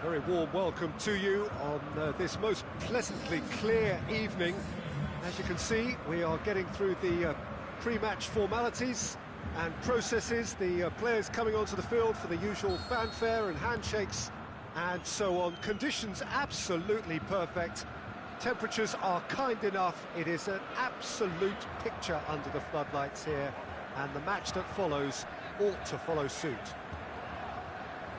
Very warm welcome to you on this most pleasantly clear evening. As you can see, we are getting through the pre-match formalities and processes, the players coming onto the field for the usual fanfare and handshakes and so on. Conditions absolutely perfect. Temperatures are kind enough. It is an absolute picture under the floodlights here, and the match that follows ought to follow suit.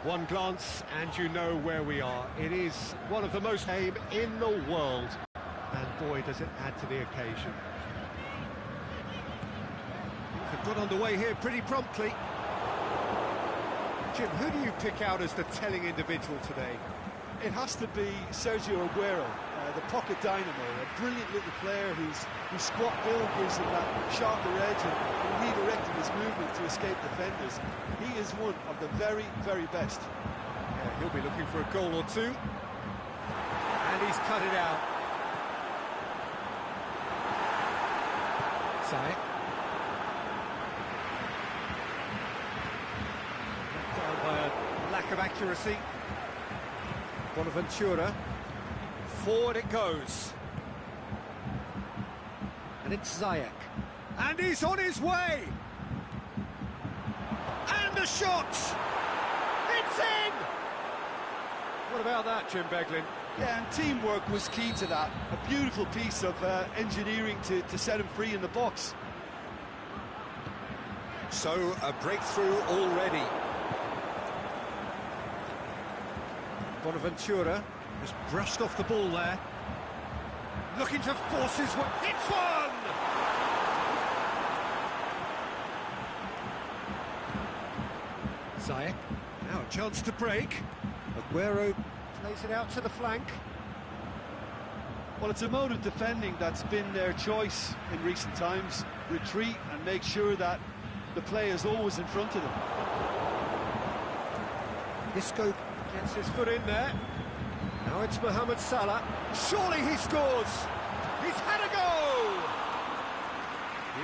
One glance and you know where we are. It is one of the most game in the world, and boy does it add to the occasion. Things have got underway here pretty promptly. Jim, who do you pick out as the telling individual today? It has to be Sergio Aguero, the pocket dynamo, a brilliant little player whose squat build gives him that sharper edge and redirecting his movement to escape defenders. He is one of the very, very best. Yeah, he'll be looking for a goal or two. And he's cut it out. Zayek. Down by a lack of accuracy. Bonaventura. Forward it goes. And it's Zayek. And he's on his way! And the shot! It's in! What about that, Jim Beglin? Yeah, and teamwork was key to that. A beautiful piece of engineering to set him free in the box. So, a breakthrough already. Bonaventura has brushed off the ball there. Looking to force his way. It's one! Zayek, now a chance to break. Aguero plays it out to the flank. Well, it's a mode of defending that's been their choice in recent times. Retreat and make sure that the play is always in front of them. Isco gets his foot in there. Now it's Mohamed Salah. Surely he scores! He's had a go!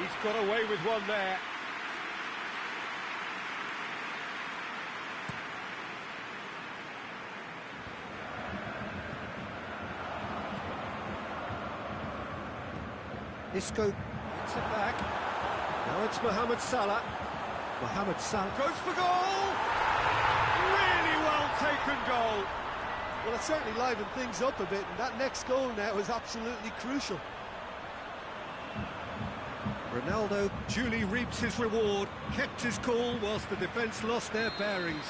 He's got away with one there. Isco gets it back. Now it's Mohamed Salah. Mohamed Salah goes for goal! Really well taken goal. Well, it certainly livened things up a bit, and that next goal now is absolutely crucial. Ronaldo duly reaps his reward, kept his cool whilst the defence lost their bearings.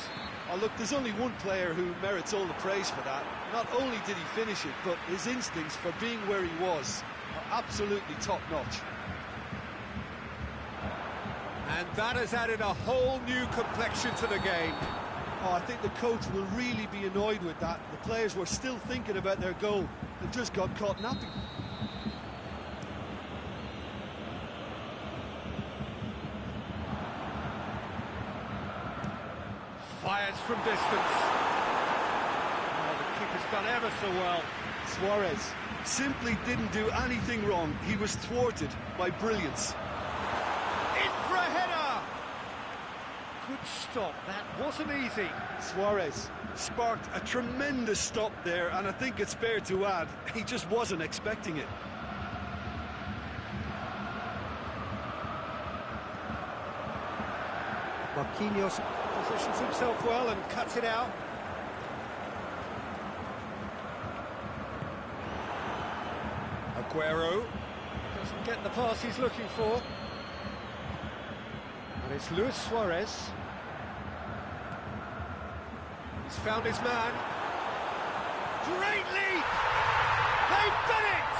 Oh, look, there's only one player who merits all the praise for that. Not only did he finish it, but his instincts for being where he was are absolutely top-notch. And that has added a whole new complexion to the game. Oh, I think the coach will really be annoyed with that. The players were still thinking about their goal. They just got caught napping. Fires from distance. Oh, the keeper's done ever so well. Suarez simply didn't do anything wrong. He was thwarted by brilliance. In for a header! Good stop, that wasn't easy. Suarez sparked a tremendous stop there, and I think it's fair to add, he just wasn't expecting it. Marquinhos positions himself well and cuts it out. Aguero doesn't get the pass he's looking for. And it's Luis Suarez. He's found his man. Great lead! They've done it!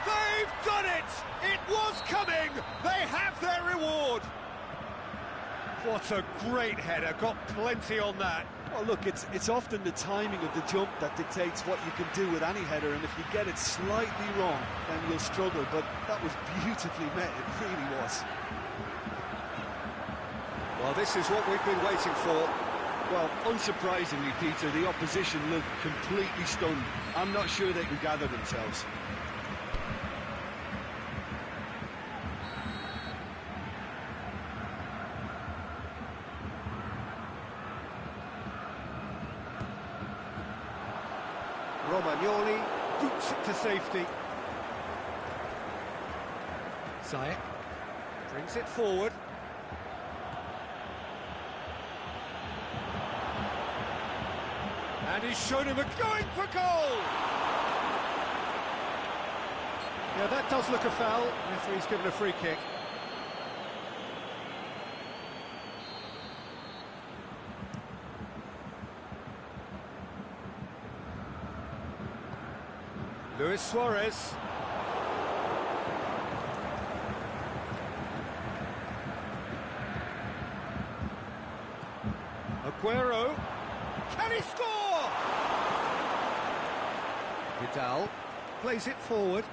They've done it! It was coming! They have their reward! What a great header, got plenty on that. Well, look, it's often the timing of the jump that dictates what you can do with any header, and if you get it slightly wrong, then you'll struggle, but that was beautifully met, it really was. Well, this is what we've been waiting for. Well, unsurprisingly, Peter, the opposition looked completely stunned. I'm not sure they can gather themselves. Romagnoli boots it to safety. Ziyech brings it forward. And he's shown him a going for goal! Yeah, that does look a foul. Referee's given a free kick. Luis Suarez. Aguero. Can he score? Vidal plays it forward.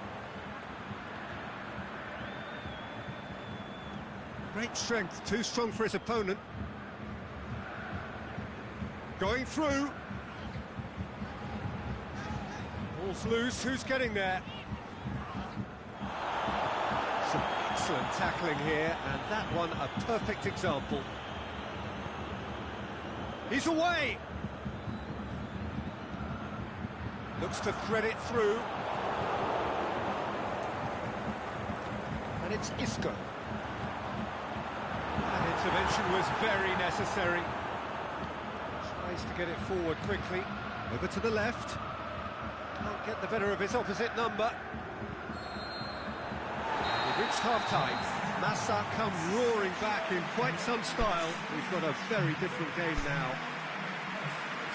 Great strength, too strong for his opponent. Going through. Ball's loose, who's getting there? Some excellent tackling here, and that one a perfect example. He's away! Looks to thread it through. And it's Isco. That intervention was very necessary. Tries to get it forward quickly. Over to the left. Can't get the better of his opposite number. We've reached half-time. Massa come roaring back in quite some style. We've got a very different game now.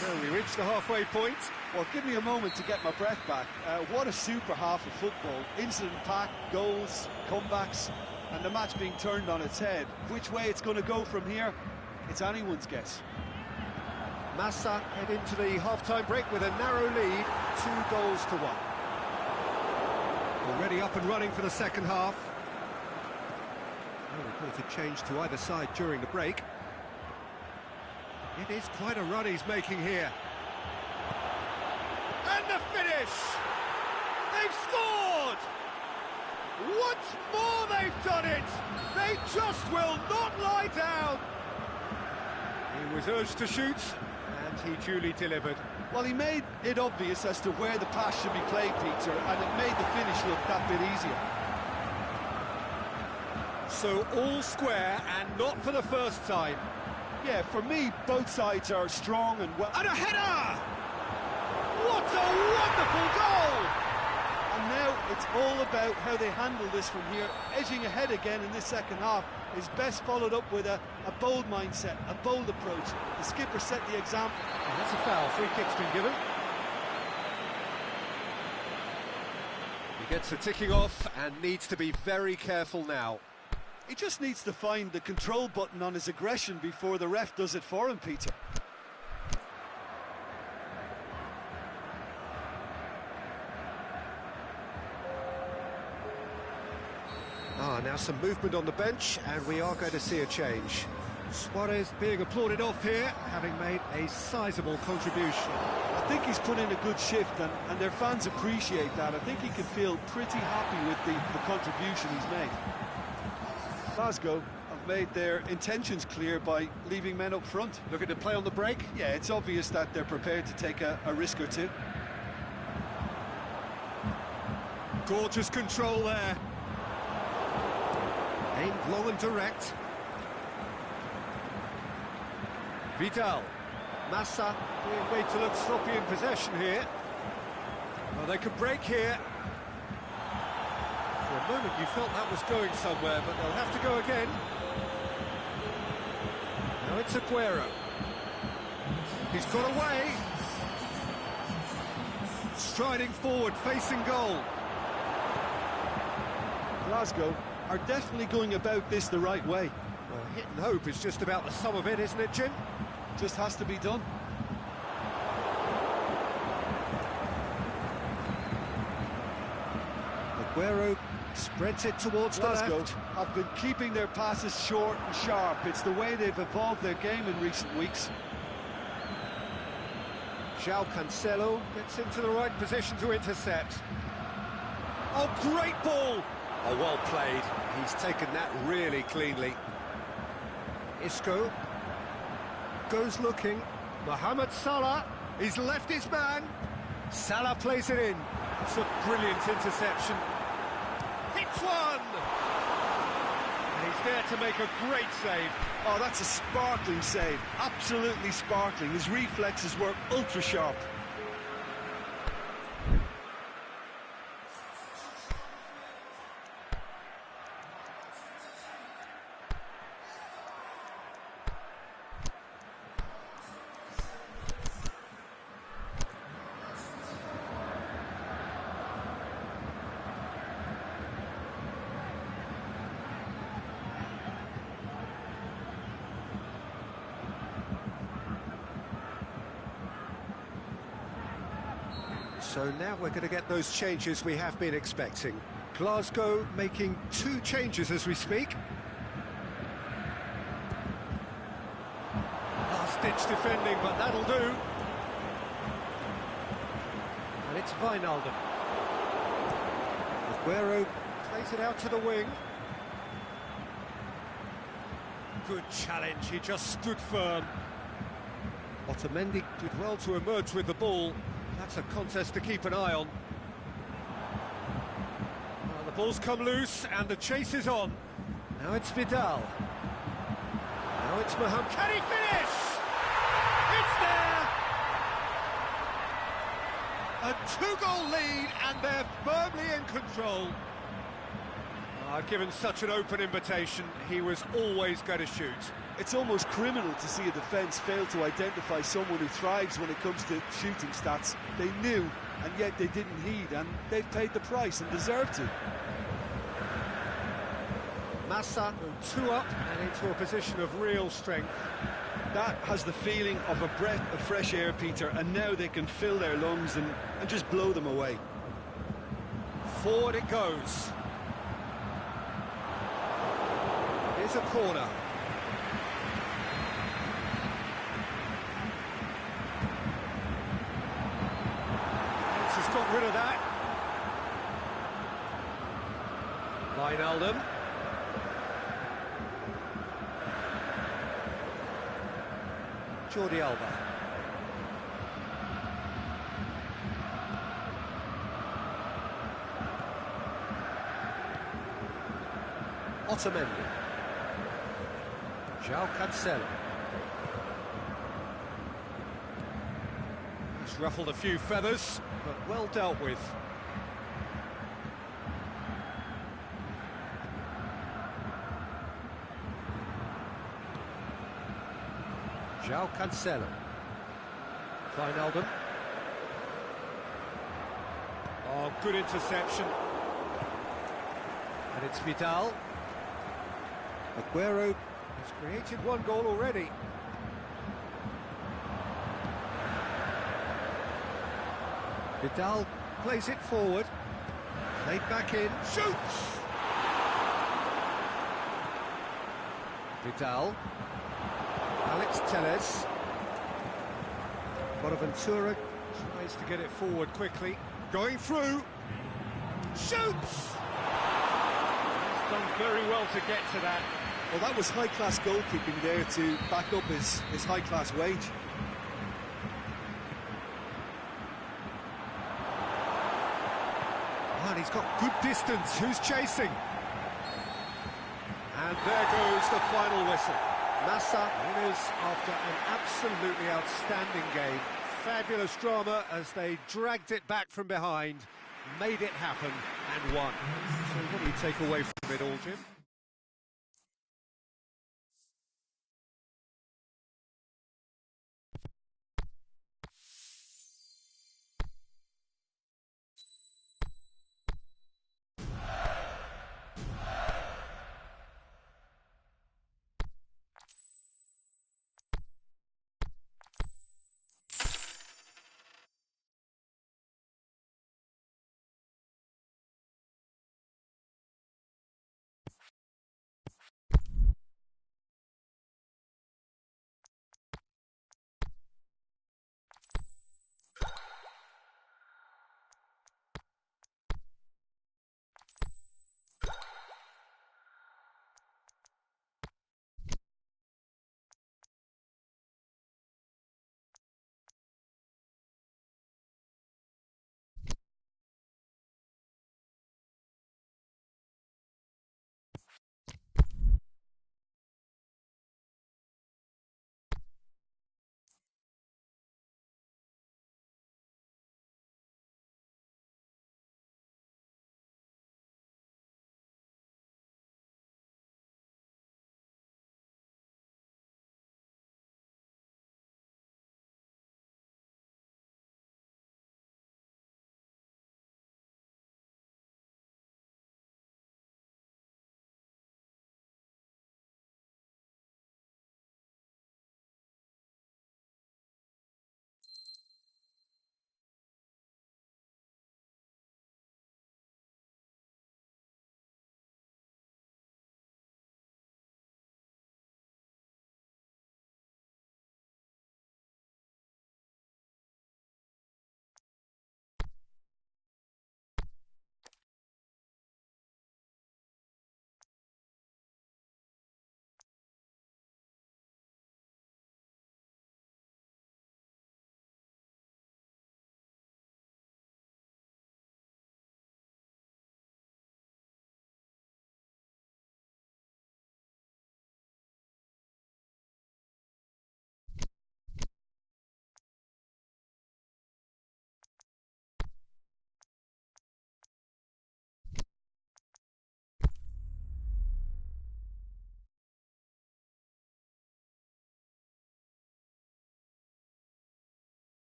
So we reached the halfway point. Well, give me a moment to get my breath back. What a super half of football. Incident-packed, goals, comebacks, and the match being turned on its head. Which way it's going to go from here, it's anyone's guess. Massa head into the half-time break with a narrow lead, 2-1. Already up and running for the second half. No reported change to either side during the break. It is quite a run he's making here. And the finish! They've scored! Once more they've done it! They just will not lie down! He was urged to shoot, and he duly delivered. Well, he made it obvious as to where the pass should be played, Peter, and it made the finish look that bit easier. So all square, and not for the first time. Yeah, for me, both sides are strong and well... And a header! What a wonderful goal! And now it's all about how they handle this from here. Edging ahead again in this second half is best followed up with a bold mindset, a bold approach. The skipper set the example. And that's a foul. Free kick's been given. He gets the ticking off and needs to be very careful now. He just needs to find the control button on his aggression before the ref does it for him, Peter. Now some movement on the bench, and we are going to see a change. Suarez being applauded off here, having made a sizable contribution. I think he's put in a good shift, and their fans appreciate that. I think he can feel pretty happy with the contribution he's made. Glasgow have made their intentions clear by leaving men up front. Looking to play on the break? Yeah, it's obvious that they're prepared to take a risk or two. Gorgeous control there. Aimed long and direct. Vidal. Massa being made to look sloppy in possession here. Well, they could break here. For a moment you felt that was going somewhere, but they'll have to go again. Now it's Aguero. He's got away. Striding forward, facing goal. Glasgow are definitely going about this the right way. Well, hit and hope is just about the sum of it, isn't it, Jim? Just has to be done. Aguero spreads it towards Glasgow the left. have been keeping their passes short and sharp. It's the way they've evolved their game in recent weeks. João Cancelo gets into the right position to intercept. Oh, great ball! Oh, well played. He's taken that really cleanly. Isco goes looking. Mohamed Salah, he's left his man. Salah plays it in. It's a brilliant interception. Hits one! And he's there to make a great save. Oh, that's a sparkling save. Absolutely sparkling. His reflexes were ultra sharp. So now we're going to get those changes we have been expecting. Glasgow making 2 changes as we speak. Last-ditch defending, but that'll do. And it's Wijnaldum. Aguero plays it out to the wing. Good challenge, he just stood firm. Otamendi did well to emerge with the ball. That's a contest to keep an eye on. Well, the ball's come loose and the chase is on. Now it's Vidal. Now it's Mohamed. Can he finish? It's there! A 2-goal lead and they're firmly in control. Given such an open invitation, he was always going to shoot. It's almost criminal to see a defence fail to identify someone who thrives when it comes to shooting stats. They knew, and yet they didn't heed, and they've paid the price and deserved to. Massa go 2 up and into a position of real strength. That has the feeling of a breath of fresh air, Peter, and now they can fill their lungs and just blow them away. Forward it goes. Here's a corner. Has got rid of that. Wijnaldum. Jordi Alba. Otamendi. João Cancelo. He's ruffled a few feathers, but well dealt with. João Cancelo. Wijnaldum. Oh, good interception. And it's Vidal. Aguero has created 1 goal already. Vidal plays it forward. Played back in. Shoots! Vidal. Alex Telles. Bonaventura tries to get it forward quickly. Going through. Shoots! He's done very well to get to that. Well, that was high-class goalkeeping there to back up his high-class wage. And he's got good distance. Who's chasing? And there goes the final whistle. Massa winners after an absolutely outstanding game. Fabulous drama as they dragged it back from behind, made it happen and won. So what do you take away from it all, Jim?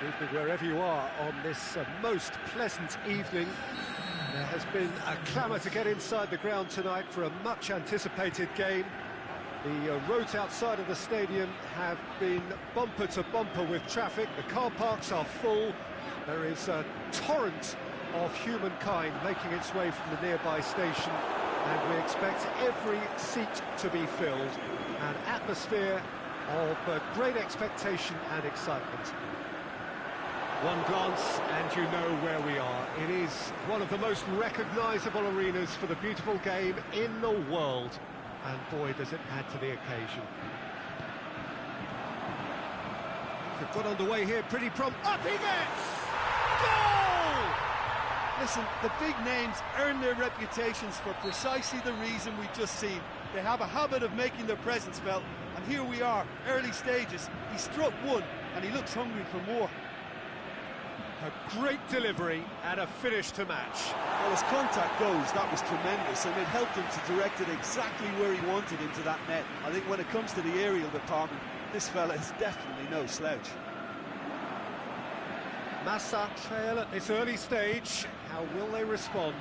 Good evening wherever you are on this most pleasant evening. There has been a clamour to get inside the ground tonight for a much anticipated game. The roads outside of the stadium have been bumper to bumper with traffic. The car parks are full. There is a torrent of humankind making its way from the nearby station, and we expect every seat to be filled. An atmosphere of great expectation and excitement. One glance and you know where we are. It is one of the most recognisable arenas for the beautiful game in the world. And boy, does it add to the occasion. They've got underway here pretty prompt. Up he gets! Goal! Listen, the big names earn their reputations for precisely the reason we've just seen. They have a habit of making their presence felt, and here we are, early stages. He struck one, and he looks hungry for more. A great delivery and a finish to match. Well, as contact goes, that was tremendous, and it helped him to direct it exactly where he wanted into that net. I think when it comes to the aerial department, this fella is definitely no slouch. Massa trail at this early stage. How will they respond?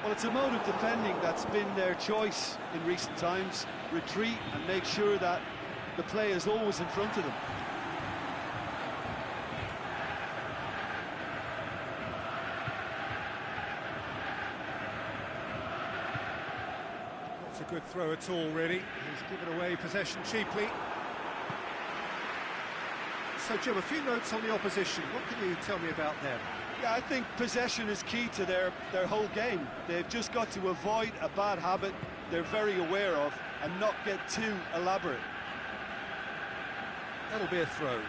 Well, it's a mode of defending that's been their choice in recent times. Retreat and make sure that the play is always in front of them. Not a good throw at all, really. He's given away possession cheaply. So, Jim, a few notes on the opposition. What can you tell me about them? Yeah, I think possession is key to their whole game. They've just got to avoid a bad habit they're very aware of and not get too elaborate. That'll be a throw.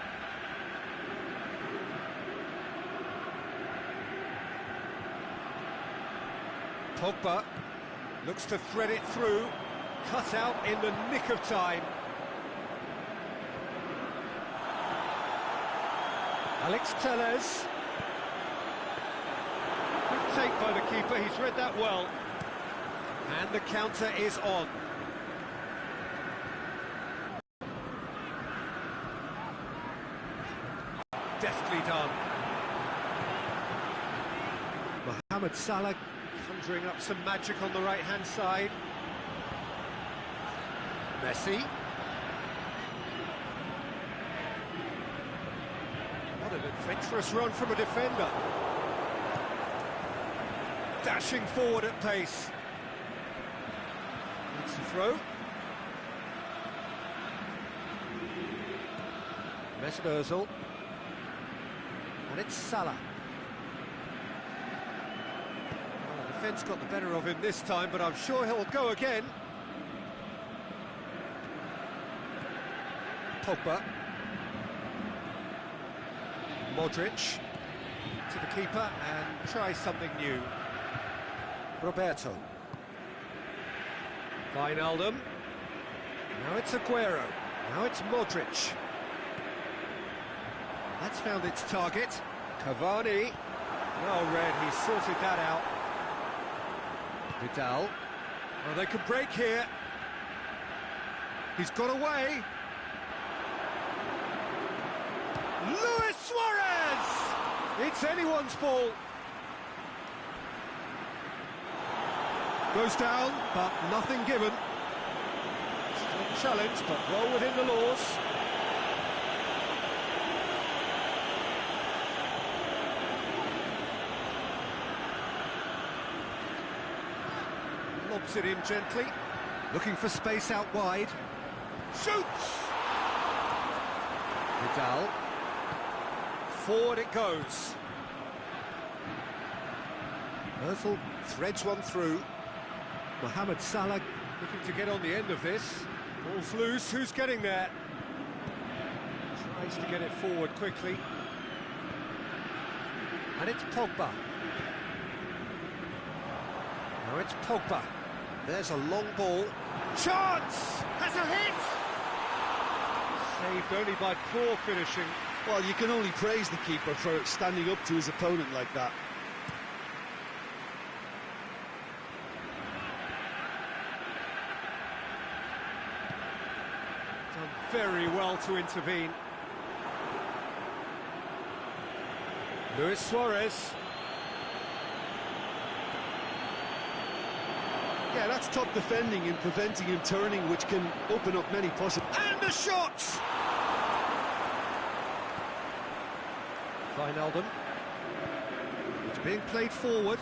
Pogba looks to thread it through, cut out in the nick of time. Alex Tellez. Good take by the keeper, he's read that well. And the counter is on. Deftly done. Mohamed Salah conjuring up some magic on the right-hand side. Messi. What an adventurous run from a defender. Dashing forward at pace. It's a throw. Mesut Ozil. And it's Salah. Well, the defence got the better of him this time, but I'm sure he'll go again. Pogba. Modric to the keeper and try something new. Roberto. Wijnaldum. Now it's Aguero. Now it's Modric. That's found its target. Cavani. Well read, he sorted that out. Vidal. Well, they could break here. He's got away. Luis Suarez! It's anyone's ball. Goes down, but nothing given. Strong challenge, but well within the laws. Lobs it in gently, looking for space out wide. Shoots! Vidal. Forward it goes. Ozil threads one through. Mohamed Salah looking to get on the end of this. Ball's loose, who's getting there? Tries to get it forward quickly. And it's Pogba. Now it's Pogba. There's a long ball. Chance! Has a hit! Saved only by poor finishing. Well, you can only praise the keeper for standing up to his opponent like that. Done very well to intervene. Luis Suarez. Yeah, that's top defending and preventing him turning, which can open up many possibilities. And the shot! Wijnaldum. It's being played forward.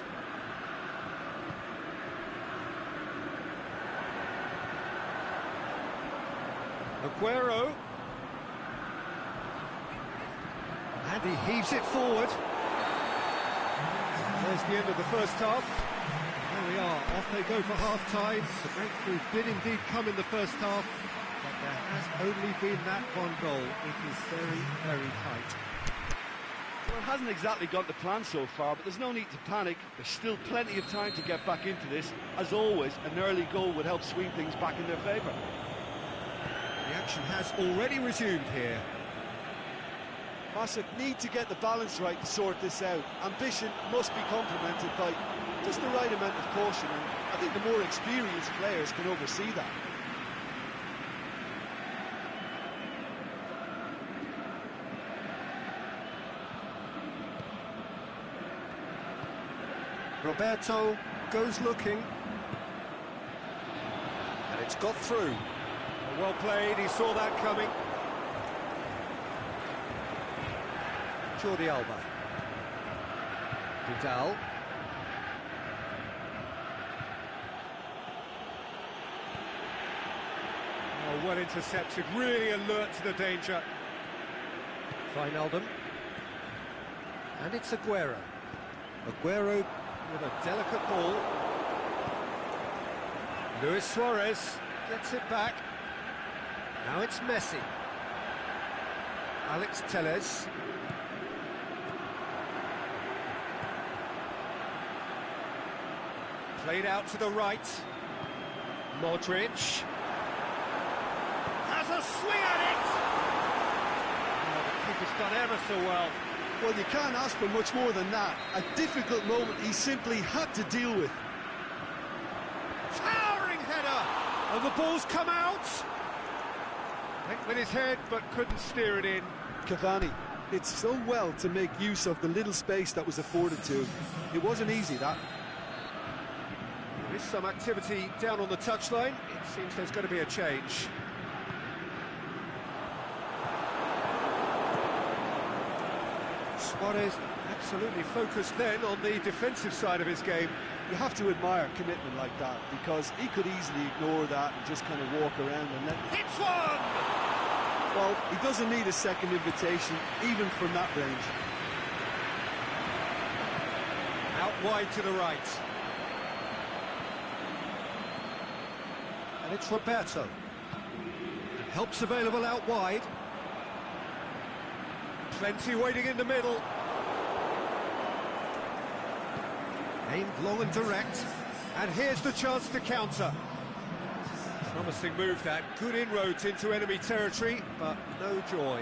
Aguero. And he heaves it forward. There's the end of the first half. There we are, off they go for half-time. The breakthrough did indeed come in the first half, but there has only been that one goal. It is very, very tight. Well, it hasn't exactly gone to plan so far, but there's no need to panic. There's still plenty of time to get back into this. As always, an early goal would help swing things back in their favour. The action has already resumed here. Massa need to get the balance right to sort this out. Ambition must be complemented by just the right amount of caution, and I think the more experienced players can oversee that. Roberto goes looking. And it's got through. Well played, he saw that coming. Jordi Alba. Vidal. Oh, well intercepted, really alert to the danger. Wijnaldum. And it's Aguero. Aguero with a delicate ball. Luis Suarez gets it back. Now it's Messi. Alex Telles. Played out to the right. Modric. Has a swing at it! Oh, the keeper's done ever so well. Well, you can't ask for much more than that. A difficult moment he simply had to deal with. Towering header! And the ball's come out! Went with his head, but couldn't steer it in. Cavani, it's so well to make use of the little space that was afforded to him. It wasn't easy, that. There is some activity down on the touchline. It seems there's going to be a change. Suarez absolutely focused then on the defensive side of his game. You have to admire commitment like that, because he could easily ignore that and just kind of walk around and let... Hits one! Well, he doesn't need a second invitation, even from that range. Out wide to the right. And it's Roberto. And help's available out wide. Plenty waiting in the middle. Aimed long and direct. And here's the chance to counter. Promising move that. Good inroads into enemy territory, but no joy.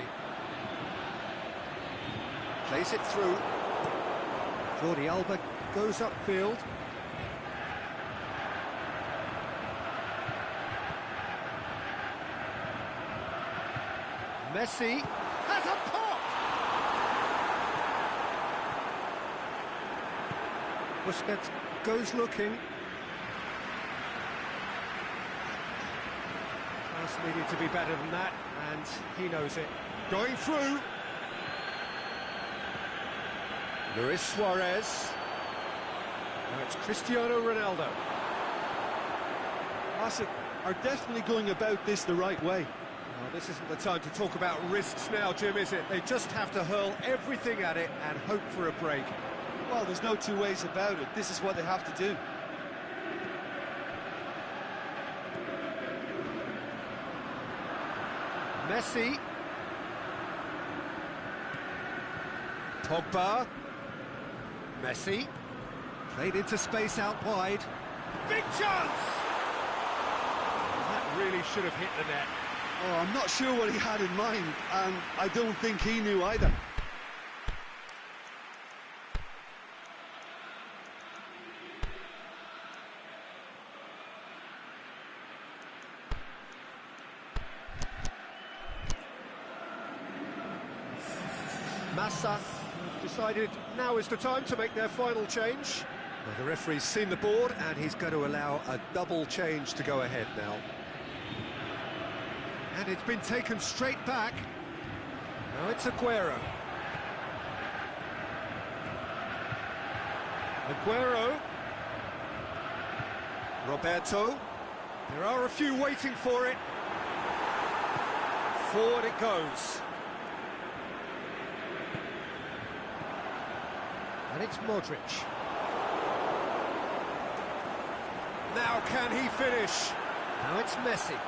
Plays it through. Jordi Alba goes upfield. Messi has a pop! Busquets goes looking. Pass needed to be better than that, and he knows it. Going through. Luis Suarez. Now it's Cristiano Ronaldo. Barca are definitely going about this the right way. Well, this isn't the time to talk about risks now, Jim, is it? They just have to hurl everything at it and hope for a break. Well, there's no two ways about it. This is what they have to do. Messi. Pogba. Messi. Played into space out wide. Big chance! That really should have hit the net. Oh, I'm not sure what he had in mind, and I don't think he knew either. Massa Decided now is the time to make their final change. Well, the referee's seen the board and he's going to allow a double change to go ahead now. And it's been taken straight back. Now it's Aguero. Aguero. Roberto. There are a few waiting for it. Forward it goes. And it's Modric. Now can he finish? Now it's Messi.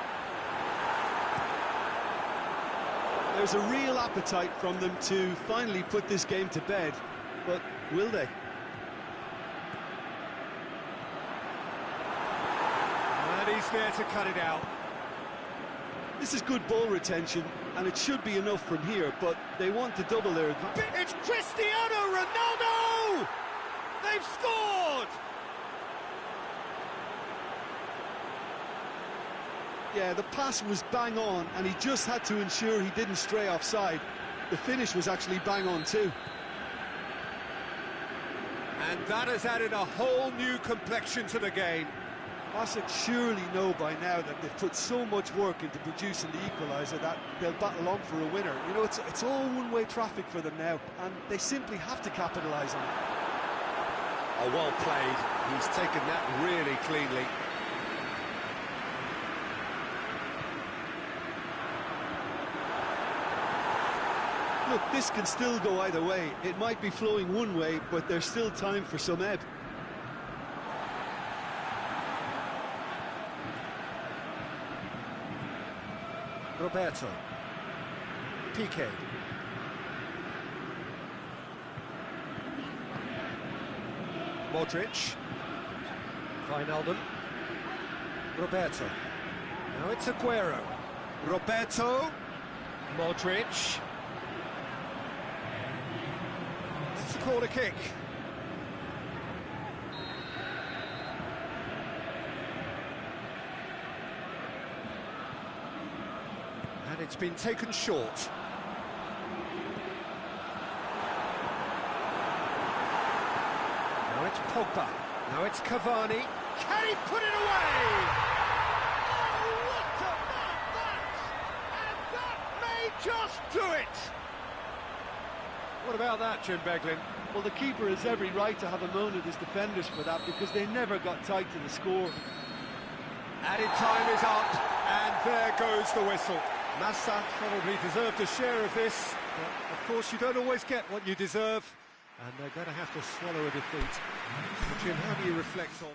There's a real appetite from them to finally put this game to bed, but will they? And he's there to cut it out. This is good ball retention, and it should be enough from here, but they want to double their advantage. It's Cristiano Ronaldo! They've scored! Yeah, the pass was bang on, and he just had to ensure he didn't stray offside. The finish was actually bang on too. And that has added a whole new complexion to the game. Barca surely know by now that they've put so much work into producing the equaliser that they'll battle on for a winner. You know, it's all one-way traffic for them now, and they simply have to capitalise on it. Oh, well played. He's taken that really cleanly. Look, this can still go either way. It might be flowing one way, but there's still time for some ebb. Roberto. Piqué. Modric. Wijnaldum. Roberto. Now it's Aguero. Roberto. Modric. It's a corner kick. And it's been taken short. Now it's Pogba. Now it's Cavani. Can he put it away? Oh, what about that? And that may just do it. What about that, Jim Beglin? Well, the keeper has every right to have a moan at his defenders for that, because they never got tight to the score. Added time is up, and there goes the whistle. Massa probably deserved a share of this, but of course you don't always get what you deserve, and they're going to have to swallow a defeat. But Jim, how do you reflect on...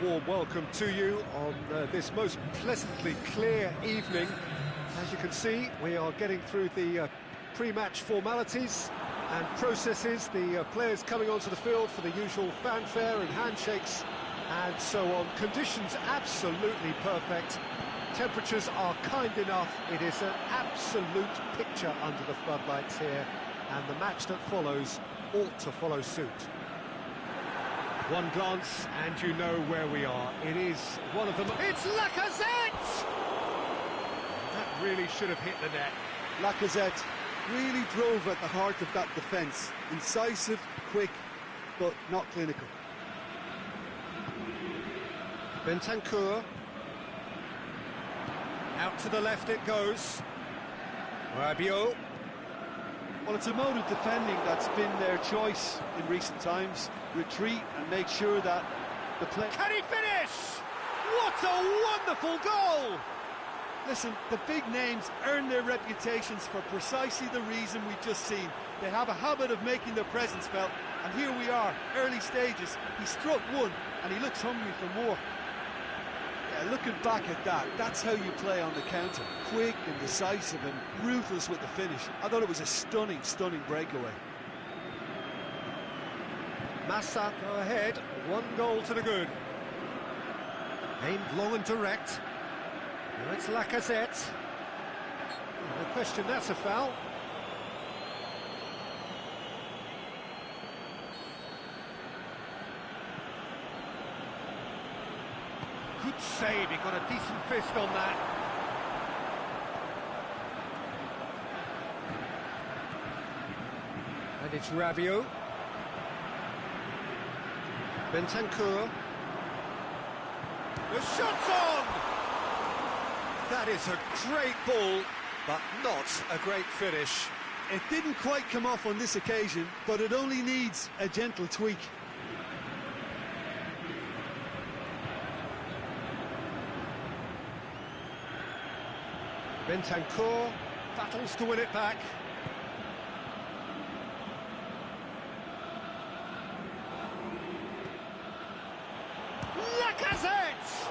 warm welcome to you on this most pleasantly clear evening. As you can see, we are getting through the pre-match formalities and processes, the players coming onto the field for the usual fanfare and handshakes and so on. Conditions absolutely perfect. Temperatures are kind enough. It is an absolute picture under the floodlights here, and the match that follows ought to follow suit. One glance and you know where we are. It is one of them. It's Lacazette! That really should have hit the net. Lacazette really drove at the heart of that defence. Incisive, quick, but not clinical. Bentancur. Out to the left it goes. Rabiot. Well, it's a mode of defending that's been their choice in recent times. Retreat and make sure that the play... Can he finish? What a wonderful goal! Listen, the big names earn their reputations for precisely the reason we've just seen. They have a habit of making their presence felt, and here we are, early stages. He struck one, and he looks hungry for more. Yeah, looking back at that, that's how you play on the counter. Quick and decisive and ruthless with the finish. I thought it was a stunning, stunning breakaway. Massa go ahead, 1 goal to the good. Aimed long and direct. Now it's Lacazette. No question, that's a foul. Good save, he got a decent fist on that. And it's Rabiot. Bentancur. The shot's on! That is a great ball, but not a great finish. It didn't quite come off on this occasion, but it only needs a gentle tweak. Bentancur battles to win it back. Lacazette!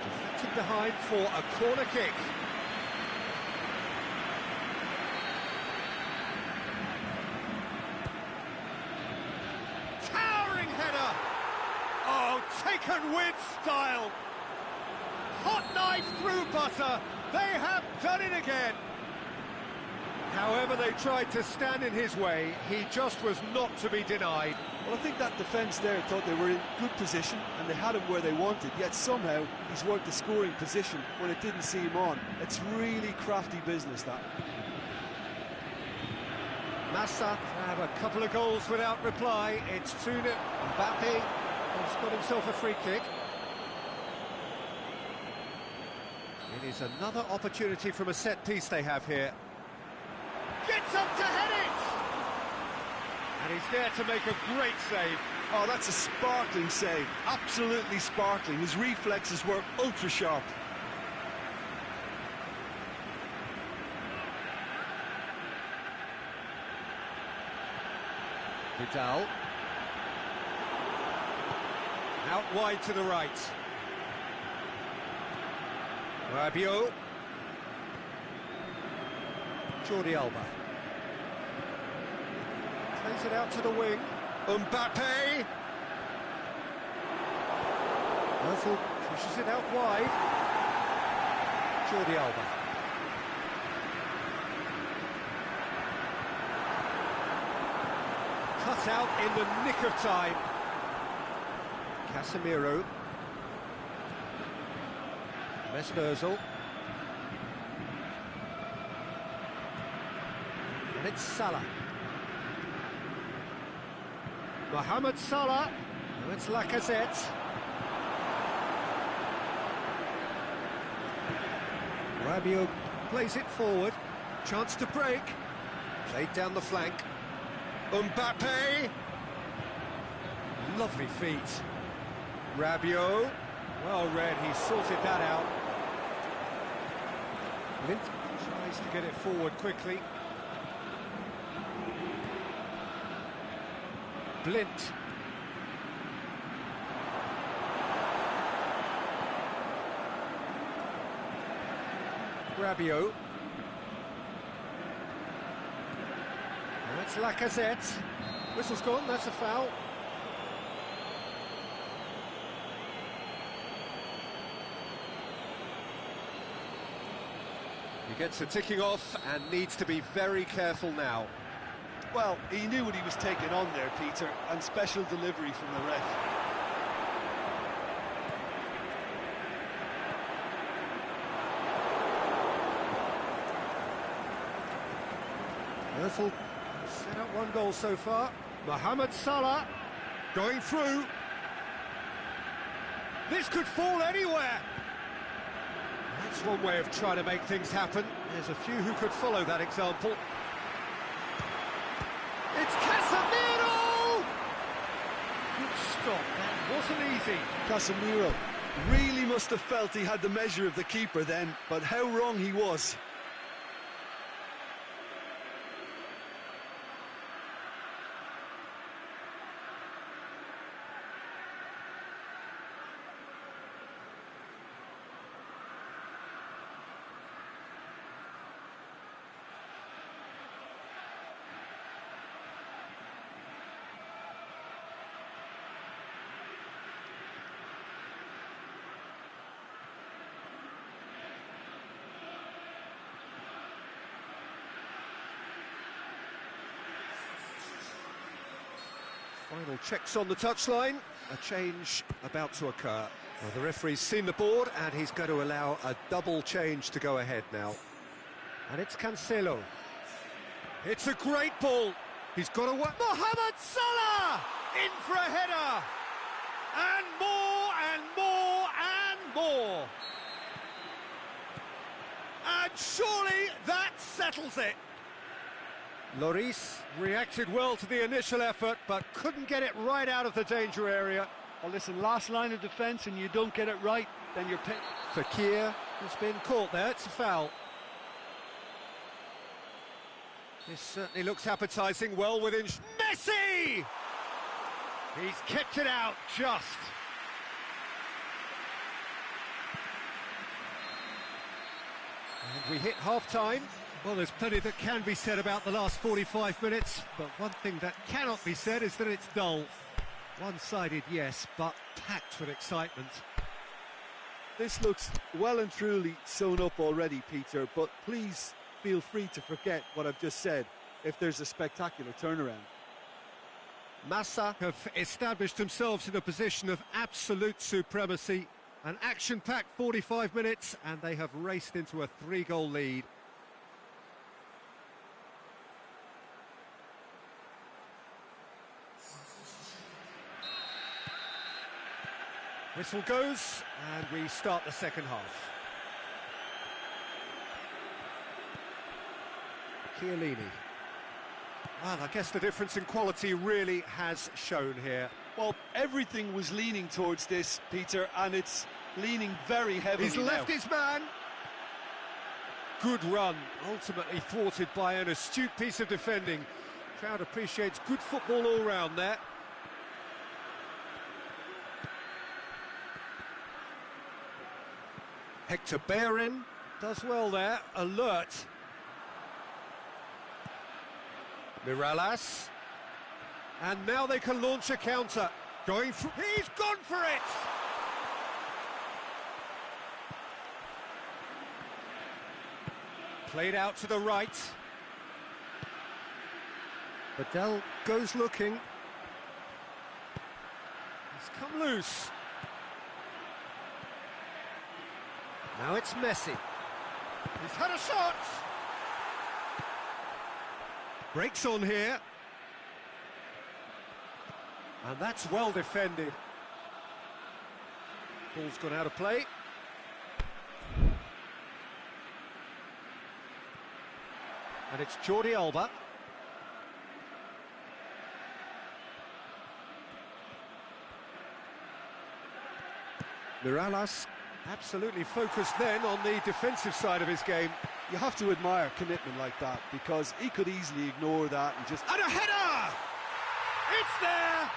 Deflected behind for a corner kick. Towering header! Oh, taken with style! Hot knife through butter! They have done it again! However they tried to stand in his way, he just was not to be denied. Well, I think that defence there thought they were in good position and they had him where they wanted, yet somehow he's worked the scoring position when it didn't see him on. It's really crafty business, that. Massa have a couple of goals without reply. It's 2-0. Mbappe has got himself a free kick. It is another opportunity from a set piece they have here. Gets up to head it! And he's there to make a great save. Oh, that's a sparkling save. Absolutely sparkling. His reflexes were ultra sharp. Vidal. Out wide to the right. Rabiot. Jordi Alba. Plays it out to the wing. Mbappe. Murphy pushes it out wide. Jordi Alba. Cut out in the nick of time. Casemiro. Mesmerzel. And it's Salah. Mohamed Salah. Now it's Lacazette. Rabiot plays it forward. Chance to break. Played down the flank. Mbappe. Lovely feet. Rabiot. Well read, he sorted that out. Lint tries to get it forward quickly. Blint. Rabiot. That's Lacazette. Whistle's gone, that's a foul. He gets a ticking off and needs to be very careful now. Well, he knew what he was taking on there, Peter, and special delivery from the ref. Ozil set up one goal so far. Mohamed Salah going through. This could fall anywhere. That's one way of trying to make things happen. There's a few who could follow that example. It's Casemiro! Good stop, that wasn't easy. Casemiro really must have felt he had the measure of the keeper then, but how wrong he was. Final checks on the touchline, a change about to occur. Well, the referee's seen the board and he's going to allow a double change to go ahead now. And it's Cancelo. It's a great ball. He's got to work. Mohamed Salah in for a header. And more and more and more. And surely that settles it. Lloris reacted well to the initial effort, but couldn't get it right out of the danger area. Well, listen, last line of defence and you don't get it right, then you're pinned. Fekir has been caught there, it's a foul. This certainly looks appetising, well within... Messi! He's kept it out, just. And we hit half-time. Well, there's plenty that can be said about the last 45 minutes, but one thing that cannot be said is that it's dull. One-sided, yes, but packed with excitement. This looks well and truly sewn up already, Peter, but please feel free to forget what I've just said if there's a spectacular turnaround. Massa have established themselves in a position of absolute supremacy. An action-packed 45 minutes, and they have raced into a 3-goal lead. Whistle goes, and we start the second half. Chiellini. Well, I guess the difference in quality really has shown here. Well, everything was leaning towards this, Peter, and it's leaning very heavily He's left his man. Good run, ultimately thwarted by an astute piece of defending. Crowd appreciates good football all round there. Hector Bellerin does well there, alert. Mirallas. And now they can launch a counter. Going for... He's gone for it! Played out to the right. Badel goes looking. He's come loose. Now it's Messi. He's had a shot. Breaks on here. And that's well defended. Ball's gone out of play. And it's Jordi Alba. Mirallas absolutely focused then on the defensive side of his game. You have to admire commitment like that, because he could easily ignore that and just... And a header! It's there!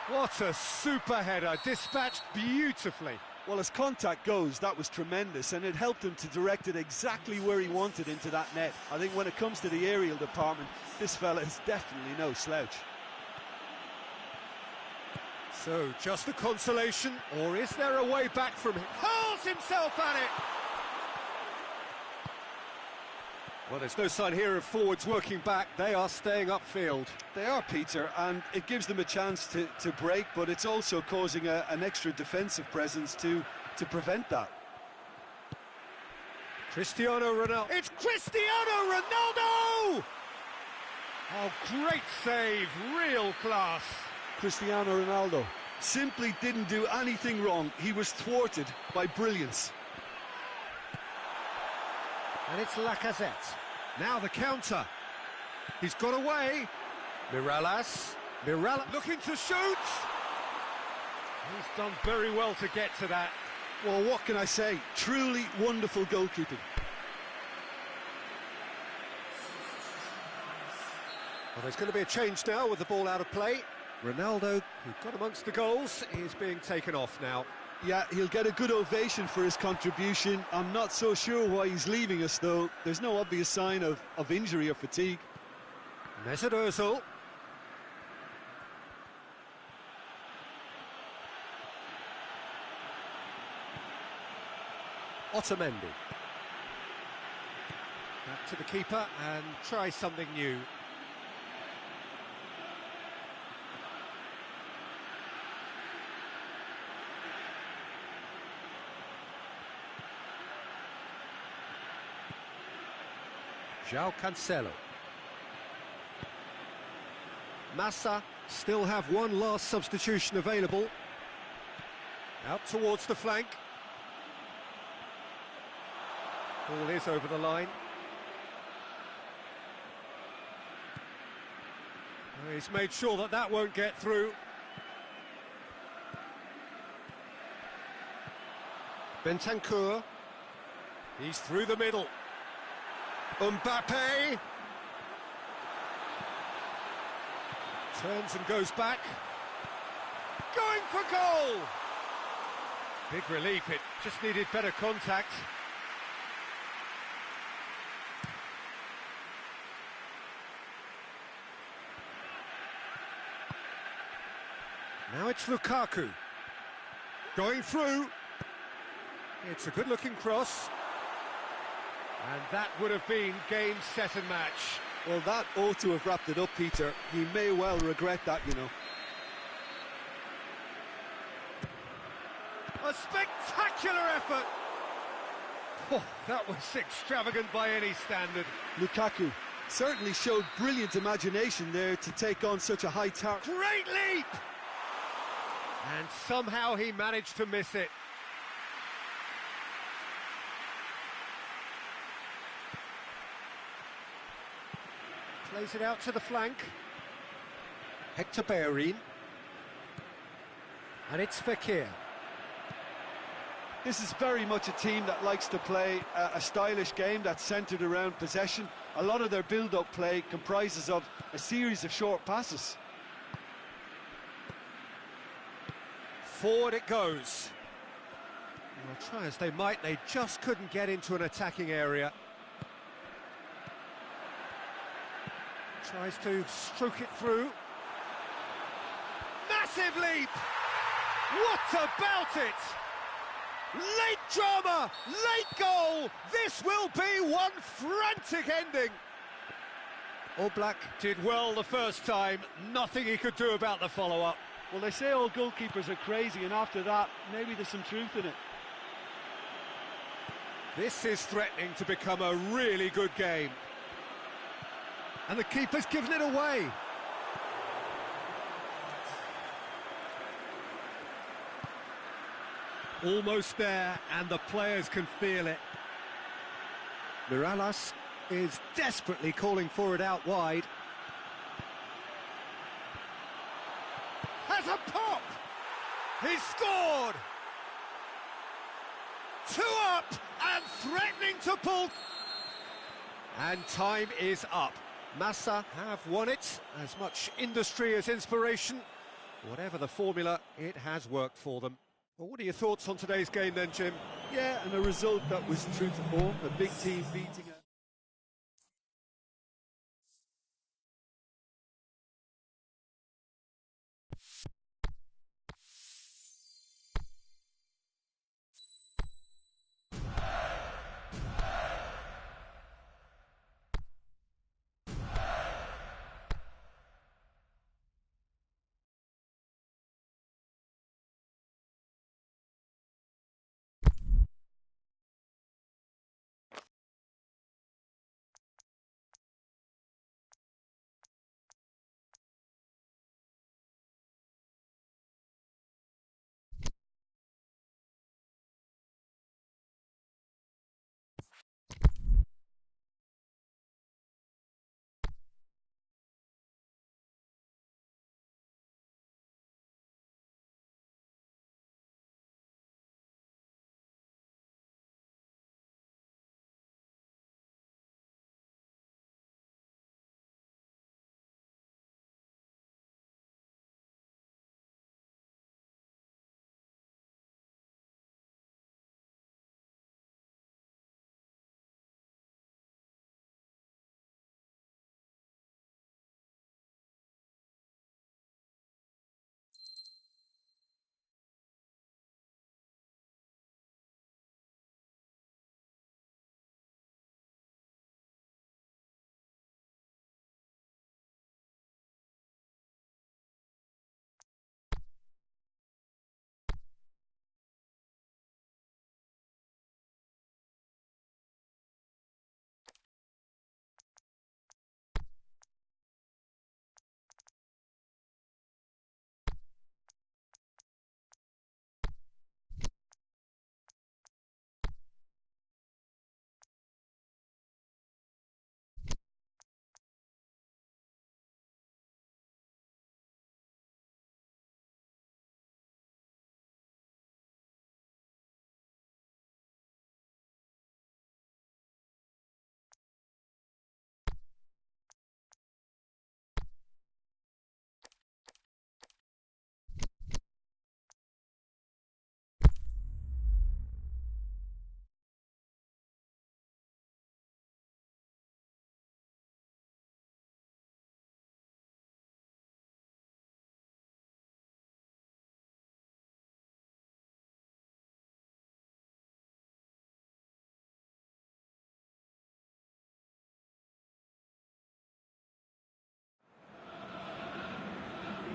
What a super header, dispatched beautifully. Well, as contact goes, that was tremendous, and it helped him to direct it exactly where he wanted into that net. I think when it comes to the aerial department, this fella is definitely no slouch. So, just a consolation, or is there a way back from him? Hurls himself at it! Well, there's no sign here of forwards working back. They are staying upfield. They are, Peter, and it gives them a chance to break, but it's also causing an extra defensive presence to prevent that. Cristiano Ronaldo. It's Cristiano Ronaldo! Oh, great save, real class. Cristiano Ronaldo simply didn't do anything wrong. He was thwarted by brilliance. And it's Lacazette. Now the counter. He's got away. Mirallas looking to shoot. He's done very well to get to that. Well, what can I say? Truly wonderful goalkeeping. Well, there's going to be a change now with the ball out of play. Ronaldo, who got amongst the goals, is being taken off now. Yeah, he'll get a good ovation for his contribution. I'm not so sure why he's leaving us, though. There's no obvious sign of injury or fatigue. Mesut Ozil. Otamendi. Back to the keeper and try something new. João Cancelo. Massa still have one last substitution available. Out towards the flank. Ball is over the line. He's made sure that that won't get through. Bentancur. He's through the middle. Mbappe turns and goes back, going for goal. Big relief, it just needed better contact. Now it's Lukaku going through. It's a good looking cross. And that would have been game, set and match. Well, that ought to have wrapped it up, Peter. He may well regret that, you know. A spectacular effort! Oh, that was extravagant by any standard. Lukaku certainly showed brilliant imagination there to take on such a high target. Great leap! And somehow he managed to miss it. Plays it out to the flank. Hector Bellerin. And it's Fekir. This is very much a team that likes to play a stylish game that's centred around possession. A lot of their build-up play comprises of a series of short passes. Forward it goes. Well, try as they might, they just couldn't get into an attacking area. Tries to stroke it through. Massive leap! What about it? Late drama, late goal! This will be one frantic ending! Oblak did well the first time, nothing he could do about the follow-up. Well, they say all goalkeepers are crazy, and after that, maybe there's some truth in it. This is threatening to become a really good game. And the keeper's given it away. Almost there, and the players can feel it. Mirallas is desperately calling for it out wide. Has a pop! He's scored! 2 up and threatening to pull. And time is up. Massa have won it. As much industry as inspiration. Whatever the formula, it has worked for them. Well, what are your thoughts on today's game then, Jim? Yeah, and a result that was true to form, a big team beating a...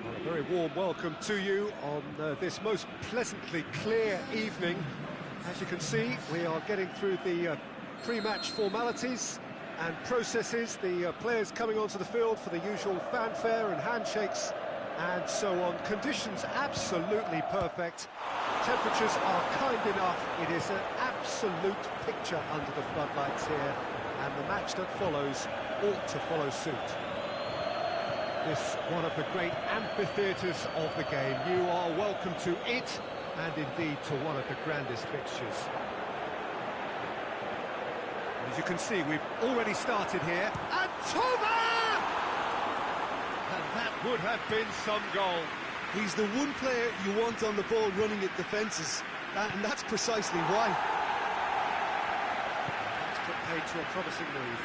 A very warm welcome to you on this most pleasantly clear evening. As you can see, we are getting through the pre-match formalities and processes, the players coming onto the field for the usual fanfare and handshakes and so on. Conditions absolutely perfect. Temperatures are kind enough. It is an absolute picture under the floodlights here, and the match that follows ought to follow suit. This one of the great amphitheatres of the game. You are welcome to it, and indeed to one of the grandest fixtures. As you can see, we've already started here. And Tova! And that would have been some goal. He's the one player you want on the ball running at defences, and that's precisely why. That's put paid to a promising move.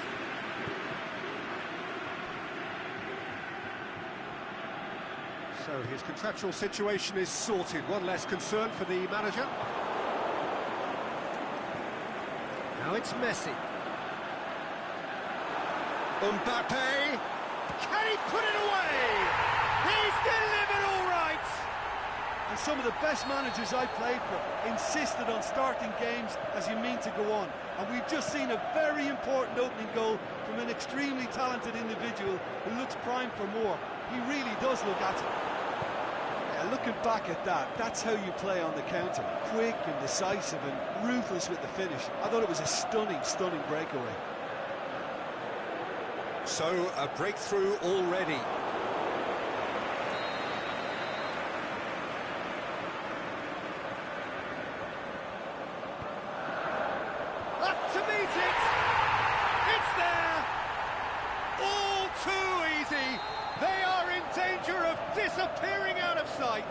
So his contractual situation is sorted. One less concern for the manager. Now it's Messi. Mbappe. Can he put it away? He's delivered all right. And some of the best managers I played for insisted on starting games as you mean to go on. And we've just seen a very important opening goal from an extremely talented individual who looks primed for more. He really does look at it. Yeah, looking back at that, that's how you play on the counter. Quick and decisive and ruthless with the finish. I thought it was a stunning, stunning breakaway. So, a breakthrough already. Up to meet it! It's there! All disappearing out of sight.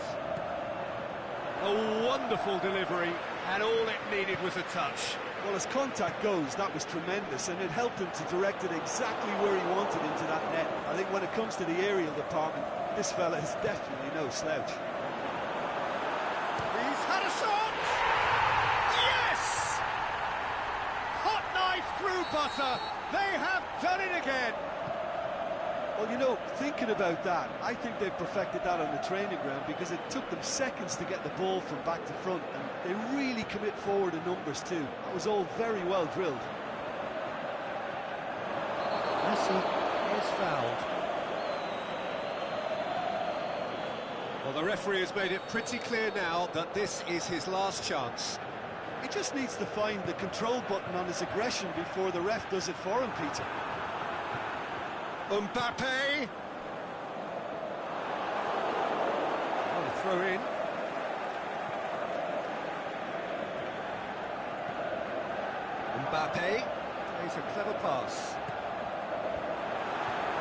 A wonderful delivery, and all it needed was a touch. Well, as contact goes, that was tremendous, and it helped him to direct it exactly where he wanted into that net. I think when it comes to the aerial department, this fella is definitely no slouch. He's had a shot! Yes! Hot knife through butter. They have done it again. Well, you know, thinking about that, I think they've perfected that on the training ground because it took them seconds to get the ball from back to front, and they really commit forward in numbers too. That was all very well drilled. Messi is fouled. Well, the referee has made it pretty clear now that this is his last chance. He just needs to find the control button on his aggression before the ref does it for him, Peter. Mbappe. Oh, throw in. Mbappe plays a clever pass.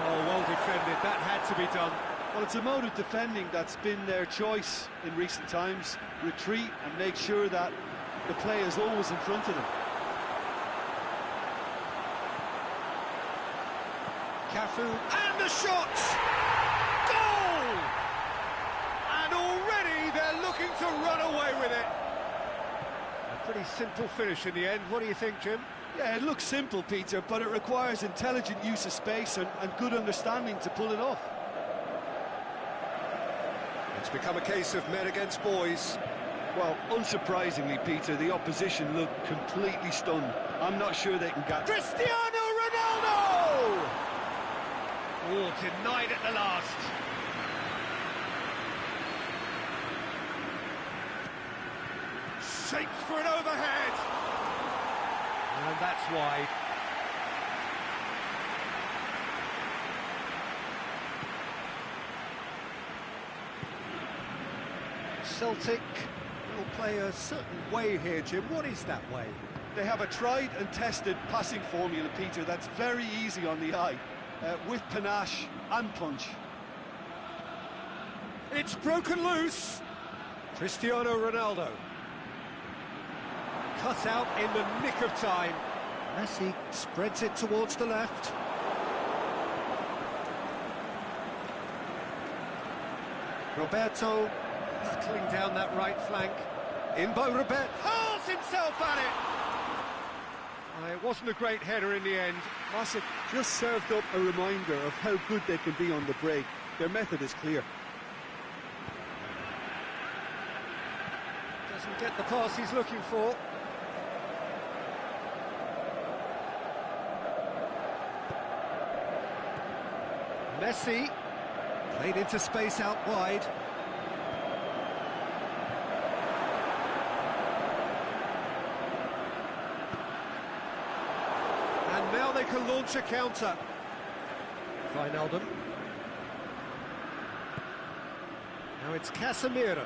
Oh, well defended. That had to be done. Well, it's a mode of defending that's been their choice in recent times. Retreat and make sure that the play is always in front of them. Cafu, and the shot! Goal! And already they're looking to run away with it. A pretty simple finish in the end. What do you think, Jim? Yeah, it looks simple, Peter, but it requires intelligent use of space and good understanding to pull it off. It's become a case of men against boys. Well, unsurprisingly, Peter, the opposition look completely stunned. I'm not sure they can get... Cristiano Ronaldo! Oh, denied at the last. Shapes for an overhead. And that's wide. Celtic will play a certain way here, Jim. What is that way? They have a tried and tested passing formula, Peter, that's very easy on the eye. With panache and punch. It's broken loose. Cristiano Ronaldo. Cut out in the nick of time. Messi spreads it towards the left. Roberto battling down that right flank. In by Roberto. Hurls himself at it. It wasn't a great header in the end. Masic just served up a reminder of how good they can be on the break. Their method is clear. Doesn't get the pass he's looking for. Messi played into space out wide. And now they can launch a counter. Wijnaldum. Now it's Casemiro.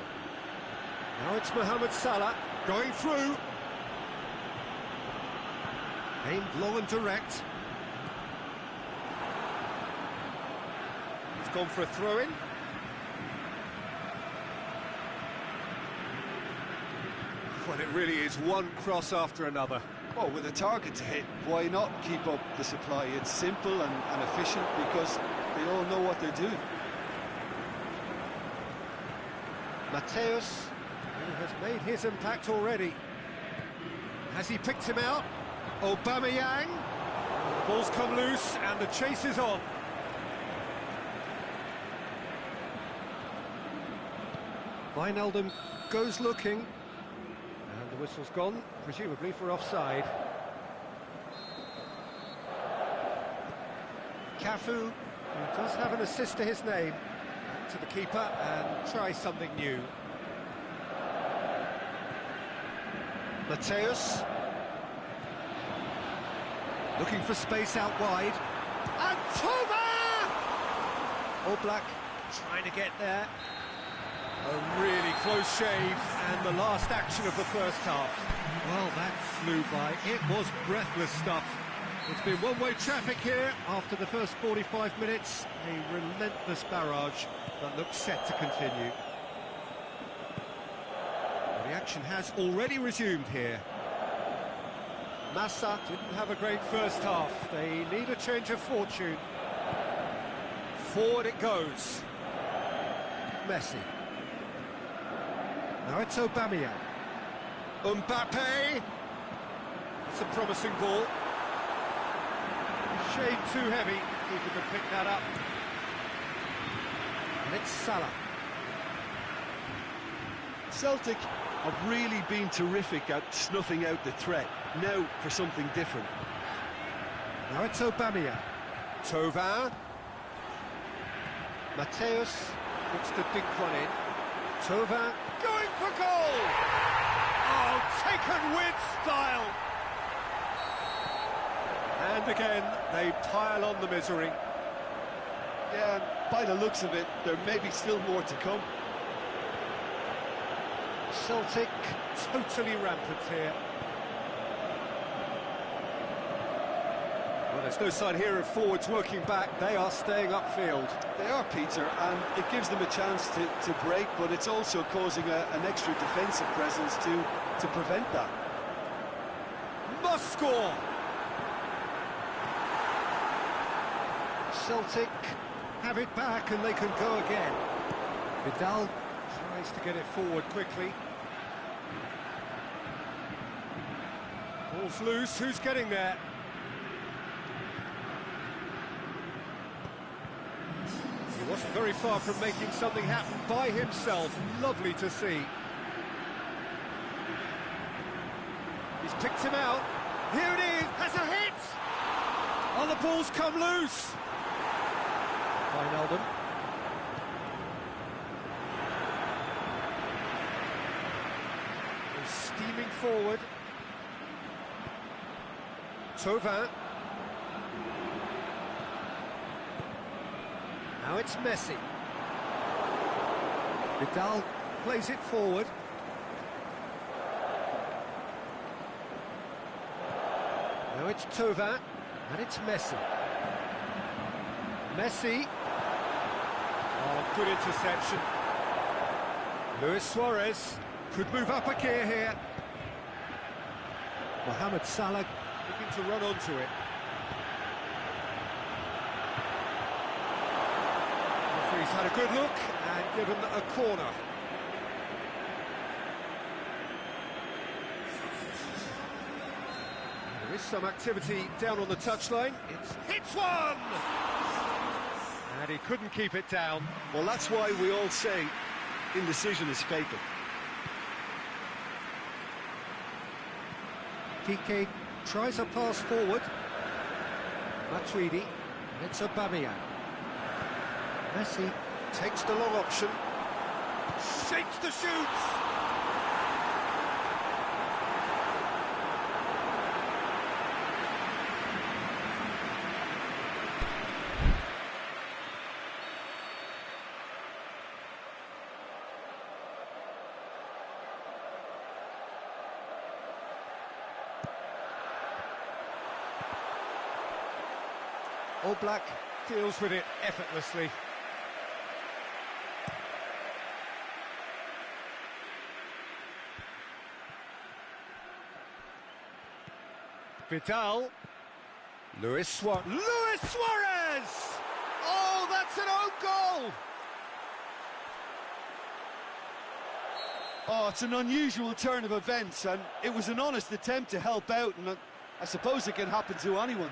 Now it's Mohamed Salah going through. Aimed low and direct. He's gone for a throw-in. Well, it really is one cross after another. Well, with a target to hit, why not keep up the supply? It's simple and efficient because they all know what they're doing. Mateus, who has made his impact already. Has he picked him out? Aubameyang. The ball's come loose and the chase is on. Wijnaldum goes looking. And the whistle's gone, presumably for offside. Cafu, who does have an assist to his name, to the keeper and try something new. Mateus looking for space out wide. And Tova! Oblak trying to get there. A really close shave, and the last action of the first half. Well, that flew by. It was breathless stuff. It's been one-way traffic here after the first 45 minutes. A relentless barrage that looks set to continue. Well, the action has already resumed here. Massa didn't have a great first half. They need a change of fortune. Forward it goes. Messi. Now it's Aubameyang. Mbappe. It's a promising ball. Shade too heavy. Keeper can pick that up. And it's Salah. Celtic have really been terrific at snuffing out the threat. Now for something different. Now it's Aubameyang. Thauvin. Mateus looks to dink one in. Thauvin going for goal! Oh, taken with style! And again, they pile on the misery. Yeah, and by the looks of it, there may be still more to come. Celtic totally rampant here. Well, there's no sign here of forwards working back. They are staying upfield. They are, Peter, and it gives them a chance to break, but it's also causing an extra defensive presence to prevent that. Must score! Celtic have it back and they can go again. Vidal tries to get it forward quickly. Ball's loose, who's getting there? He wasn't very far from making something happen by himself. Lovely to see. He's picked him out. Here it is, has a hit! Oh, the ball's come loose! Wijnaldum. He's steaming forward. Thauvin. Now it's Messi. Vidal plays it forward. Now it's Thauvin, and it's Messi. Messi. Oh, good interception. Luis Suarez could move up a gear here. Mohamed Salah looking to run onto it. Referee's had a good look and given a corner. There is some activity down on the touchline. It's hits one! And he couldn't keep it down. Well, that's why we all say indecision is fatal. Piqué tries a pass forward. Matuidi, and it's Aubameyang. Messi takes the long option. Shakes the shoots! Oblak deals with it effortlessly. Vidal. Luis Suarez. Oh, that's an own goal! Oh, it's an unusual turn of events, and it was an honest attempt to help out, and I suppose it can happen to anyone.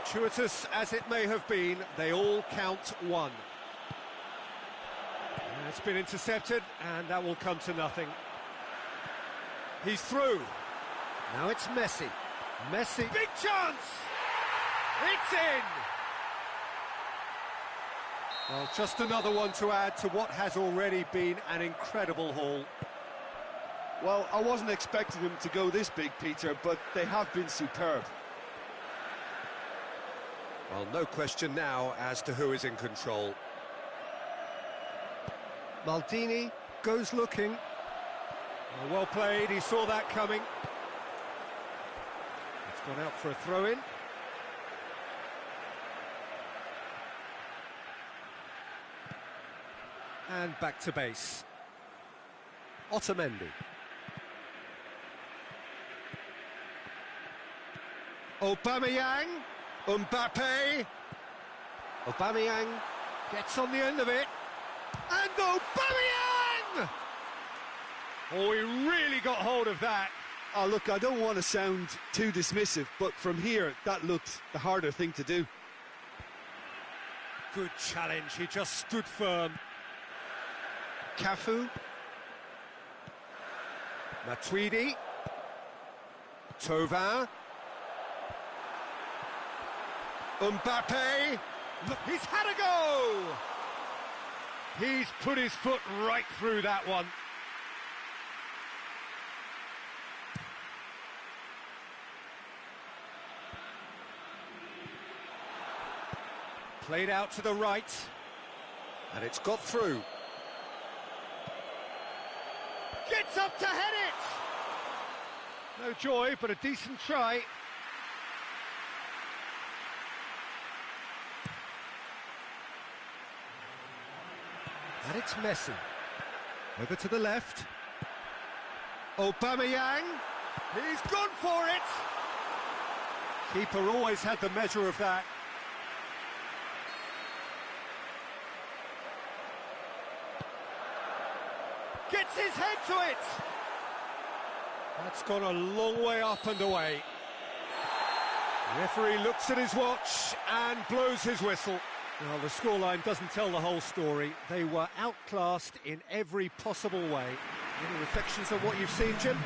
Fortuitous as it may have been, they all count one. It's been intercepted, and that will come to nothing. He's through. Now it's Messi. Messi. Big chance! It's in! Well, just another one to add to what has already been an incredible haul. Well, I wasn't expecting them to go this big, Peter, but they have been superb. Well, no question now as to who is in control. Maldini goes looking. Well played, he saw that coming. It's Gone out for a throw-in. And back to base. Otamendi. Aubameyang. Mbappe. Aubameyang gets on the end of it. And Aubameyang! Oh, he really got hold of that. Oh, look, I don't want to sound too dismissive, but from here, that looked the harder thing to do. Good challenge, he just stood firm. Cafu. Matuidi. Thauvin. Mbappe. Look, he's had a go! He's put his foot right through that one. Played out to the right, and it's got through. Gets up to head it! No joy, but a decent try. And it's Messi. Over to the left. Aubameyang. He's gone for it! Keeper always had the measure of that. Gets his head to it! That's gone a long way up and away. The referee looks at his watch and blows his whistle. Well, the scoreline doesn't tell the whole story. They were outclassed in every possible way. Any reflections on what you've seen, Jim?